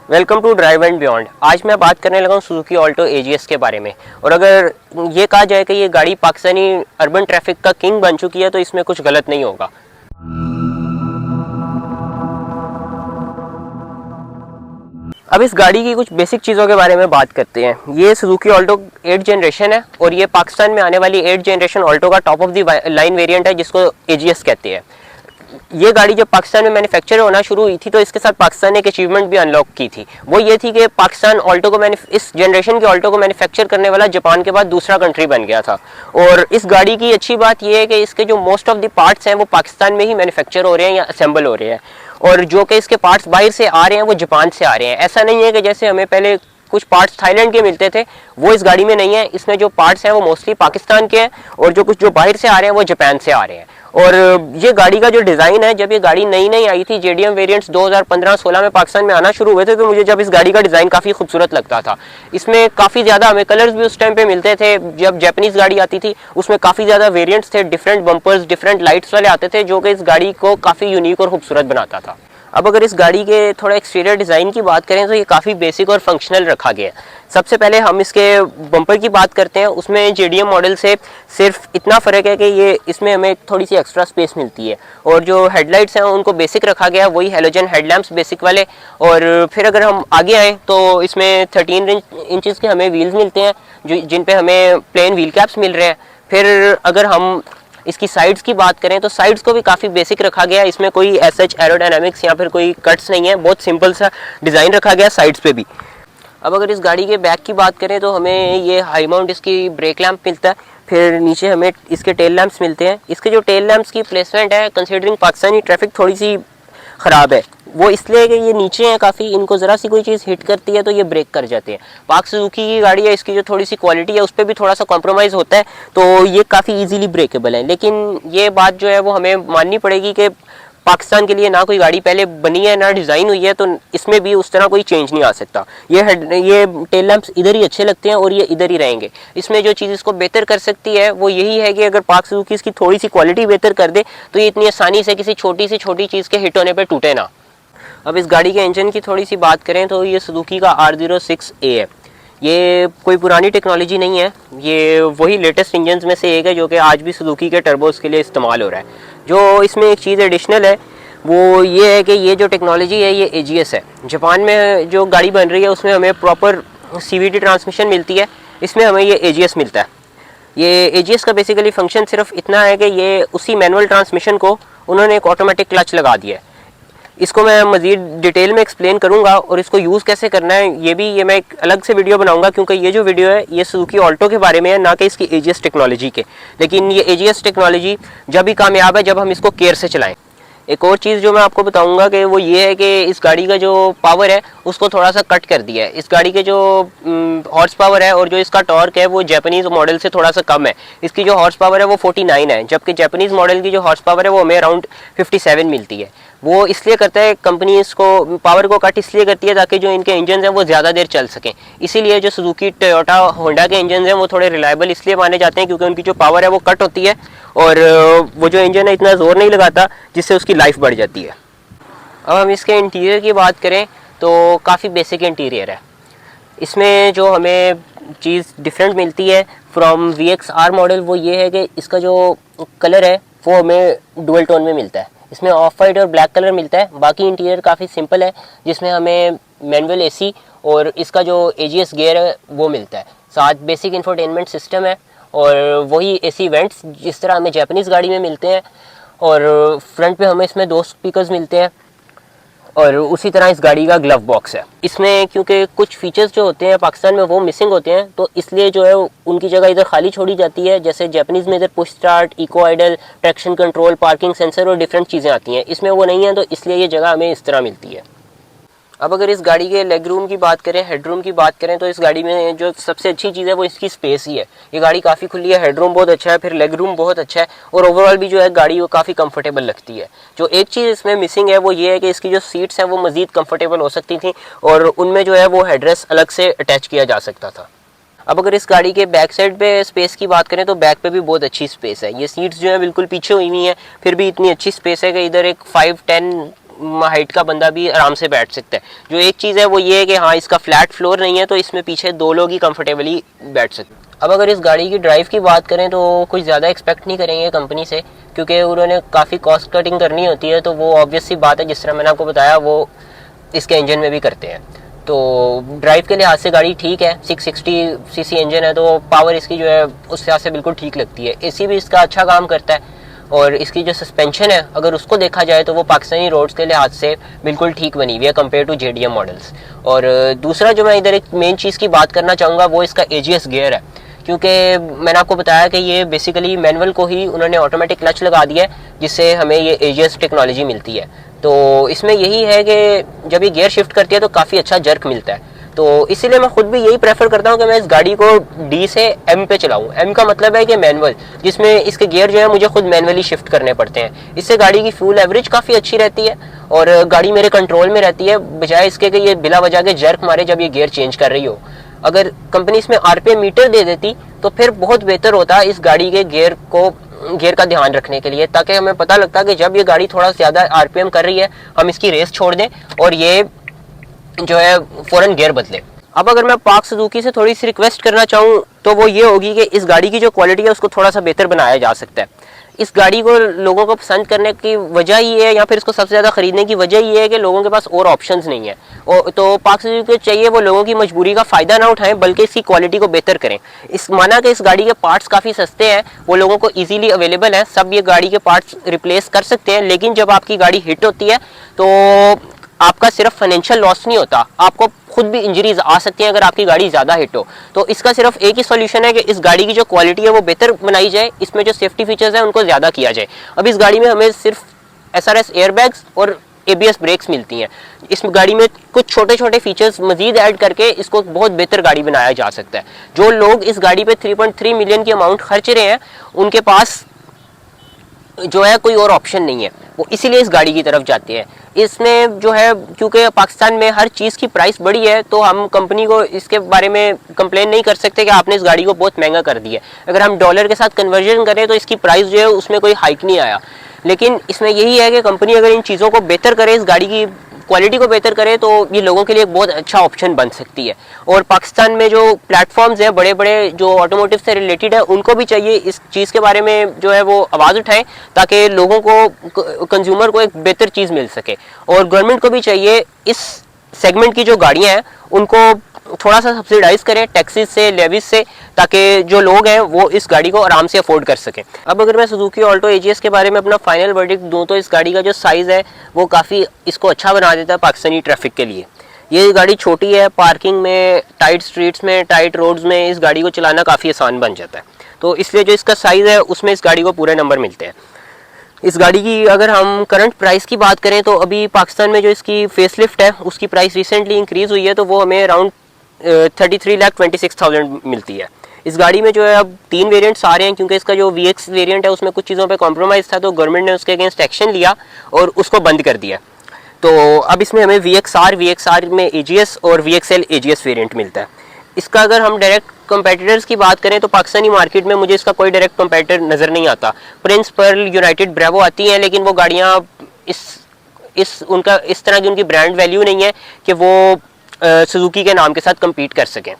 Welcome to Drive and Beyond. आज मैं बात करने लगा हूँ सुजुकी ऑल्टो एजीएस के बारे में। और अगर ये कहा जाए कि ये गाड़ी पाकिस्तानी अर्बन ट्रैफिक का किंग बन चुकी है तो इसमें कुछ गलत नहीं होगा। अब इस गाड़ी की कुछ बेसिक चीज़ों के बारे में बात करते हैं। ये सुजुकी ऑल्टो 8 जनरेशन है और ये पाकिस्तान में आने वाली 8 जनरेशन ऑल्टो का top of the line variant है जिसको एजीएस कहते हैं। ये गाड़ी जब पाकिस्तान में मैन्युफैक्चर होना शुरू हुई थी तो इसके साथ पाकिस्तान ने एक अचीवमेंट भी अनलॉक की थी। वो ये थी कि पाकिस्तान ऑल्टो को इस जनरेशन के ऑल्टो को मैन्युफैक्चर करने वाला जापान के बाद दूसरा कंट्री बन गया था। और इस गाड़ी की अच्छी बात यह है कि इसके जो मोस्ट ऑफ द पार्ट्स हैं वो पाकिस्तान में ही मैन्युफैक्चर हो रहे हैं या असेंबल हो रहे हैं, और जो कि इसके पार्ट्स बाहर से आ रहे हैं वो जापान से आ रहे हैं। ऐसा नहीं है कि जैसे हमें पहले कुछ पार्ट्स थाईलैंड के मिलते थे, वो इस गाड़ी में नहीं है। इसमें जो पार्ट्स हैं वो मोस्टली पाकिस्तान के हैं और जो कुछ जो बाहर से आ रहे हैं वो जापान से आ रहे हैं। और ये गाड़ी का जो डिज़ाइन है, जब ये गाड़ी नई नई आई थी, जेडीएम वेरिएंट्स 2015-16 में पाकिस्तान में आना शुरू हुए थे, तो मुझे जब इस गाड़ी का डिज़ाइन काफ़ी खूबसूरत लगता था। इसमें काफ़ी ज़्यादा हमें कलर्स भी उस टाइम पे मिलते थे। जब जापानीज़ गाड़ी आती थी उसमें काफ़ी ज़्यादा वेरिएंट्स थे, डिफरेंट बम्पर्स, डिफरेंट लाइट्स वाले आते थे, जो कि इस गाड़ी को काफ़ी यूनिक और खूबसूरत बनाता था। अब अगर इस गाड़ी के थोड़ा एक्सटीरियर डिज़ाइन की बात करें तो ये काफ़ी बेसिक और फंक्शनल रखा गया है। सबसे पहले हम इसके बम्पर की बात करते हैं। उसमें जेडीएम मॉडल से सिर्फ इतना फ़र्क है कि ये इसमें हमें थोड़ी सी एक्स्ट्रा स्पेस मिलती है, और जो हेडलाइट्स हैं उनको बेसिक रखा गया है, वही हेलोजन हेडलैम्प्स बेसिक वाले। और फिर अगर हम आगे आएँ तो इसमें 13 इंचज़ के हमें व्हील्स मिलते हैं जो जिन पे हमें प्लेन व्हील कैप्स मिल रहे हैं। फिर अगर हम इसकी साइड्स की बात करें तो साइड्स को भी काफ़ी बेसिक रखा गया है। इसमें कोई एज सच एरोडायनामिक्स या फिर कोई कट्स नहीं है, बहुत सिंपल सा डिज़ाइन रखा गया साइड्स पे भी। अब अगर इस गाड़ी के बैक की बात करें तो हमें ये हाई माउंट इसकी ब्रेक लैंप मिलता है। फिर नीचे हमें इसके टेल लैंप्स मिलते हैं। इसके जो टेल लैंप्स की प्लेसमेंट है, कंसीडरिंग पाकिस्तानी ट्रैफिक थोड़ी सी ख़राब है, वो इसलिए कि ये नीचे हैं काफ़ी, इनको ज़रा सी कोई चीज़ हिट करती है तो ये ब्रेक कर जाते हैं। पाक सुजुकी की गाड़ी है, इसकी जो थोड़ी सी क्वालिटी है उस पर भी थोड़ा सा कॉम्प्रोमाइज़ होता है, तो ये काफ़ी इजीली ब्रेकेबल है। लेकिन ये बात जो है वो हमें माननी पड़ेगी कि पाकिस्तान के लिए ना कोई गाड़ी पहले बनी है ना डिज़ाइन हुई है, तो इसमें भी उस तरह कोई चेंज नहीं आ सकता। ये टेल लैंप्स इधर ही अच्छे लगते हैं और ये इधर ही रहेंगे। इसमें जो चीज़ इसको बेहतर कर सकती है वो यही है कि अगर पाक सुजुकी इसकी थोड़ी सी क्वालिटी बेहतर कर दे तो ये इतनी आसानी से किसी छोटी से छोटी चीज़ के हिट होने पर टूटे ना। अब इस गाड़ी के इंजन की थोड़ी सी बात करें तो ये सुजुकी का R06A है। ये कोई पुरानी टेक्नोलॉजी नहीं है, ये वही लेटेस्ट इंजन में से एक है जो कि आज भी सुजुकी के टर्बोस के लिए इस्तेमाल हो रहा है। जो इसमें एक चीज़ एडिशनल है वो ये है कि ये जो टेक्नोलॉजी है ये AGS है। जापान में जो गाड़ी बन रही है उसमें हमें प्रॉपर CVT ट्रांसमिशन मिलती है, इसमें हमें ये AGS मिलता है। ये AGS का बेसिकली फंक्शन सिर्फ इतना है कि ये उसी मैनुअल ट्रांसमिशन को उन्होंने एक ऑटोमेटिक क्लच लगा दिया है। इसको मैं मज़ीद डिटेल में एक्सप्लेन करूंगा और इसको यूज़ कैसे करना है ये मैं एक अलग से वीडियो बनाऊंगा, क्योंकि ये जो वीडियो है ये सुजुकी ऑल्टो के बारे में है, ना कि इसकी AGS टेक्नोलॉजी के। लेकिन ये AGS टेक्नोलॉजी जब भी कामयाब है जब हम इसको केयर से चलाएं। एक और चीज़ जो मैं आपको बताऊंगा कि वो ये है कि इस गाड़ी का जो पावर है उसको थोड़ा सा कट कर दिया है। इस गाड़ी के जो हॉर्स पावर है और जो इसका टॉर्क है वो जापानीज़ मॉडल से थोड़ा सा कम है। इसकी जो हॉर्स पावर है वो 49 है, जबकि जापानीज़ मॉडल की जो हॉर्स पावर है वो हमें अराउंड 57 मिलती है। वो इसलिए करता है कंपनी इसको पावर को कट इसलिए करती है ताकि जो इनके इंजन हैं वो ज़्यादा देर चल सकें। इसीलिए जो सुजुकी टोयोटा होंडा के इंजन हैं वो थोड़े रिलायबल इसलिए माने जाते हैं क्योंकि उनकी जो पावर है वो कट होती है और वो जो इंजन है इतना ज़ोर नहीं लगाता जिससे उसकी लाइफ बढ़ जाती है। अब हम इसके इंटीरियर की बात करें तो काफ़ी बेसिक इंटीरियर है। इसमें जो हमें चीज़ डिफरेंट मिलती है फ्रॉम VXR मॉडल वो ये है कि इसका जो कलर है वो हमें डुअल टोन में मिलता है। इसमें ऑफ वाइट और ब्लैक कलर मिलता है। बाकी इंटीरियर काफ़ी सिंपल है जिसमें हमें मैनुअल AC और इसका जो AGS गियर है वो मिलता है। साथ बेसिक इंफोटेनमेंट सिस्टम है और वही AC वेंट्स जिस तरह हमें जापानीज़ गाड़ी में मिलते हैं, और फ्रंट पे हमें इसमें 2 स्पीकर्स मिलते हैं और उसी तरह इस गाड़ी का ग्लव बॉक्स है। इसमें क्योंकि कुछ फीचर्स जो होते हैं पाकिस्तान में वो मिसिंग होते हैं तो इसलिए जो है उनकी जगह इधर खाली छोड़ी जाती है। जैसे जापानीज़ में इधर push start, eco idle, traction control, parking sensor और डिफरेंट चीज़ें आती हैं, इसमें वो नहीं है, तो इसलिए ये जगह हमें इस तरह मिलती है। अब अगर इस गाड़ी के लेग रूम की बात करें, हेड रूम की बात करें, तो इस गाड़ी में जो सबसे अच्छी चीज़ है वो इसकी स्पेस ही है। ये गाड़ी काफ़ी खुली है, हेड रूम बहुत अच्छा है, फिर लेग रूम बहुत अच्छा है और ओवरऑल भी जो है गाड़ी वो काफ़ी कंफर्टेबल लगती है। जो एक चीज़ इसमें मिसिंग है वो ये है कि इसकी जो सीट्स हैं वो मज़ीद कंफर्टेबल हो सकती थी और उनमें जो है वो हेडरेस्ट अलग से अटैच किया जा सकता था। अब अगर इस गाड़ी के बैक साइड पे स्पेस की बात करें तो बैक पे भी बहुत अच्छी स्पेस है। ये सीट्स जो है बिल्कुल पीछे हुई हुई हैं, फिर भी इतनी अच्छी स्पेस है कि इधर एक 5-10 हाइट का बंदा भी आराम से बैठ सकता है। जो एक चीज़ है वो ये है कि हाँ, इसका फ्लैट फ्लोर नहीं है, तो इसमें पीछे 2 लोग ही कंफर्टेबली बैठ सकते हैं। अब अगर इस गाड़ी की ड्राइव की बात करें तो कुछ ज़्यादा एक्सपेक्ट नहीं करेंगे कंपनी से, क्योंकि उन्होंने काफ़ी कॉस्ट कटिंग करनी होती है, तो वो ऑब्वियस सी बात है, जिस तरह मैंने आपको बताया वो इसके इंजन में भी करते हैं। तो ड्राइव के लिहाज से गाड़ी ठीक है, 660 सीसी इंजन है, तो पावर इसकी जो है उस लिहाज से बिल्कुल ठीक लगती है। एसी भी इसका अच्छा काम करता है, और इसकी जो सस्पेंशन है अगर उसको देखा जाए तो वो पाकिस्तानी रोड्स के लिहाज से बिल्कुल ठीक बनी हुई है कंपेयर टू जेडीएम मॉडल्स। और दूसरा जो मैं इधर एक मेन चीज़ की बात करना चाहूँगा वो इसका एजीएस गियर है, क्योंकि मैंने आपको बताया कि ये बेसिकली मैनुअल को ही उन्होंने ऑटोमेटिक क्लच लगा दिया है, जिससे हमें ये एजीएस टेक्नोलॉजी मिलती है। तो इसमें यही है कि जब ये गियर शिफ्ट करती है तो काफ़ी अच्छा जर्क मिलता है। तो इसीलिए मैं खुद भी यही प्रेफर करता हूँ कि मैं इस गाड़ी को डी से एम पे चलाऊँ। एम का मतलब है कि मैनुअल, जिसमें इसके गियर जो है मुझे खुद मैनुअली शिफ्ट करने पड़ते हैं। इससे गाड़ी की फ्यूल एवरेज काफ़ी अच्छी रहती है और गाड़ी मेरे कंट्रोल में रहती है, बजाय इसके कि ये बिला वजह के जर्क मारे जब ये गियर चेंज कर रही हो। अगर कंपनी इसमें आरपीएम मीटर दे देती तो फिर बहुत बेहतर होता इस गाड़ी के गियर का ध्यान रखने के लिए, ताकि हमें पता लगता कि जब ये गाड़ी थोड़ा ज़्यादा आरपीएम कर रही है हम इसकी रेस छोड़ दें और ये जो है फौरन गियर बदले। अब अगर मैं पाक सुजुकी से थोड़ी सी रिक्वेस्ट करना चाहूँ तो वो ये होगी कि इस गाड़ी की जो क्वालिटी है उसको थोड़ा सा बेहतर बनाया जा सकता है। इस गाड़ी को लोगों को पसंद करने की वजह ये है, या फिर इसको सबसे ज़्यादा ख़रीदने की वजह ये है कि लोगों के पास और ऑप्शंस नहीं है। और तो पाक सुजुकी को चाहिए वो लोगों की मजबूरी का फ़ायदा ना उठाएं, बल्कि इसकी क्वालिटी को बेहतर करें। इस माना कि इस गाड़ी के पार्ट्स काफ़ी सस्ते हैं, वो लोगों को ईजीली अवेलेबल है, सब ये गाड़ी के पार्ट्स रिप्लेस कर सकते हैं। लेकिन जब आपकी गाड़ी हिट होती है तो आपका सिर्फ फाइनेंशियल लॉस नहीं होता, आपको खुद भी इंजरीज आ सकती हैं अगर आपकी गाड़ी ज़्यादा हिट हो। तो इसका सिर्फ एक ही सॉल्यूशन है कि इस गाड़ी की जो क्वालिटी है वो बेहतर बनाई जाए, इसमें जो सेफ्टी फीचर्स हैं उनको ज़्यादा किया जाए। अब इस गाड़ी में हमें सिर्फ एसआरएस एयरबैग्स और एबीएस ब्रेक्स मिलती हैं। इस गाड़ी में कुछ छोटे छोटे फीचर्स मजीद ऐड करके इसको बहुत बेहतर गाड़ी बनाया जा सकता है। जो लोग इस गाड़ी पे 3.3 मिलियन की अमाउंट खर्च रहे हैं उनके पास जो है कोई और ऑप्शन नहीं है, वो इसीलिए इस गाड़ी की तरफ जाते हैं। इसमें जो है क्योंकि पाकिस्तान में हर चीज़ की प्राइस बढ़ी है, तो हम कंपनी को इसके बारे में कंप्लेन नहीं कर सकते कि आपने इस गाड़ी को बहुत महंगा कर दिया। अगर हम डॉलर के साथ कन्वर्जन करें तो इसकी प्राइस जो है उसमें कोई हाइक नहीं आया। लेकिन इसमें यही है कि कंपनी अगर इन चीज़ों को बेहतर करे, इस गाड़ी की क्वालिटी को बेहतर करे, तो ये लोगों के लिए एक बहुत अच्छा ऑप्शन बन सकती है। और पाकिस्तान में जो प्लेटफॉर्म्स हैं बड़े बड़े जो ऑटोमोटिव से रिलेटेड है, उनको भी चाहिए इस चीज़ के बारे में जो है वो आवाज़ उठाएं, ताकि लोगों को, कंज्यूमर को एक बेहतर चीज़ मिल सके। और गवर्नमेंट को भी चाहिए इस सेगमेंट की जो गाड़ियाँ हैं उनको थोड़ा सा सब्सिडाइज करें टैक्सेस से, लेवीज से, ताकि जो लोग हैं वो इस गाड़ी को आराम से अफोर्ड कर सकें। अब अगर मैं सुजुकी ऑल्टो एजीएस के बारे में अपना फाइनल वर्डिक्ट दूं तो इस गाड़ी का जो साइज़ है वो काफ़ी इसको अच्छा बना देता है पाकिस्तानी ट्रैफिक के लिए। ये गाड़ी छोटी है, पार्किंग में, टाइट स्ट्रीट्स में, टाइट रोड्स में इस गाड़ी को चलाना काफ़ी आसान बन जाता है। तो इसलिए जो इसका साइज़ है उसमें इस गाड़ी को पूरे नंबर मिलते हैं। इस गाड़ी की अगर हम करंट प्राइस की बात करें तो अभी पाकिस्तान में जो इसकी फेसलिफ्ट है उसकी प्राइस रिसेंटली इंक्रीज़ हुई है, तो वो हमें अराउंड 33,26,000 मिलती है। इस गाड़ी में जो है अब 3 वेरिएंट्स आ रहे हैं, क्योंकि इसका जो VX वेरिएंट है उसमें कुछ चीज़ों पे कॉम्प्रोमाइज़ था, तो गवर्नमेंट ने उसके अगेंस्ट एक्शन लिया और उसको बंद कर दिया। तो अब इसमें हमें VXR में AGS और VXL AGS वेरिएंट मिलता है। इसका अगर हम डायरेक्ट कंपेटिटर्स की बात करें तो पाकिस्तानी मार्केट में मुझे इसका कोई डायरेक्ट कंपेटिटर नज़र नहीं आता। प्रिंस, पर्ल, यूनाइटेड, ब्रेवो आती हैं, लेकिन वो गाड़ियाँ उनका इस तरह की उनकी ब्रांड वैल्यू नहीं है कि वो सुजुकी के नाम के साथ कम्पीट कर सकें।